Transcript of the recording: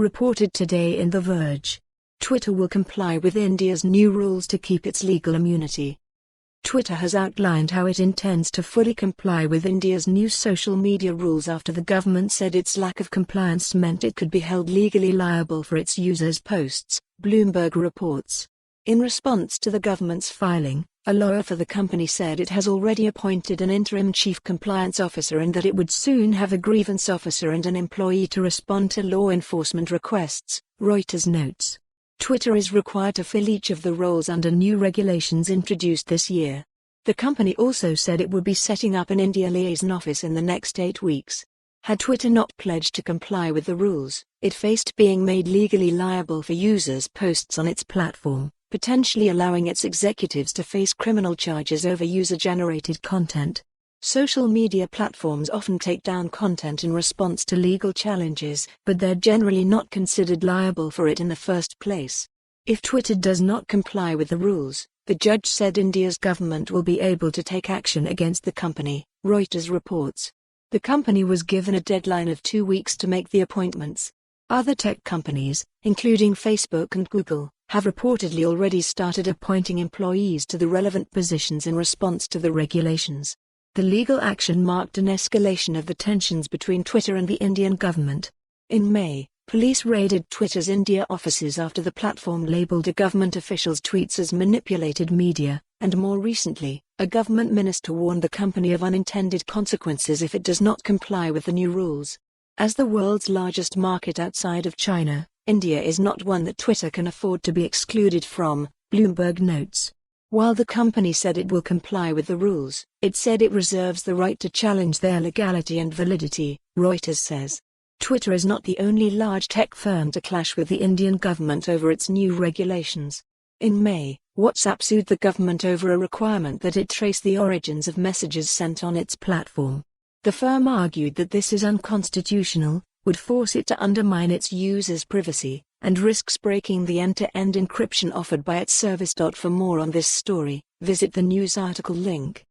reported today in The Verge. Twitter will comply with India's new rules to keep its legal immunity. Twitter has outlined how it intends to fully comply with India's new social media rules after the government said its lack of compliance meant it could be held legally liable for its users' posts, Bloomberg reports. In response to the government's filing, a lawyer for the company said it has already appointed an interim chief compliance officer and that it would soon have a grievance officer and an employee to respond to law enforcement requests, Reuters notes. Twitter is required to fill each of the roles under new regulations introduced this year. The company also said it would be setting up an India liaison office in the next 8 weeks. Had Twitter not pledged to comply with the rules, it faced being made legally liable for users' posts on its platform, potentially allowing its executives to face criminal charges over user-generated content. Social media platforms often take down content in response to legal challenges, but they're generally not considered liable for it in the first place. If Twitter does not comply with the rules, the judge said India's government will be able to take action against the company, Reuters reports. The company was given a deadline of 2 weeks to make the appointments. Other tech companies, including Facebook and Google, have reportedly already started appointing employees to the relevant positions in response to the regulations. The legal action marked an escalation of the tensions between Twitter and the Indian government. In May, police raided Twitter's India offices after the platform labeled a government official's tweets as manipulated media, and more recently, a government minister warned the company of unintended consequences if it does not comply with the new rules. As the world's largest market outside of China, India is not one that Twitter can afford to be excluded from, Bloomberg notes. While the company said it will comply with the rules, it said it reserves the right to challenge their legality and validity, Reuters says. Twitter is not the only large tech firm to clash with the Indian government over its new regulations. In May, WhatsApp sued the government over a requirement that it trace the origins of messages sent on its platform. The firm argued that this is unconstitutional, would force it to undermine its users' privacy, and risks breaking the end-to-end encryption offered by its service. For more on this story, visit the news article link.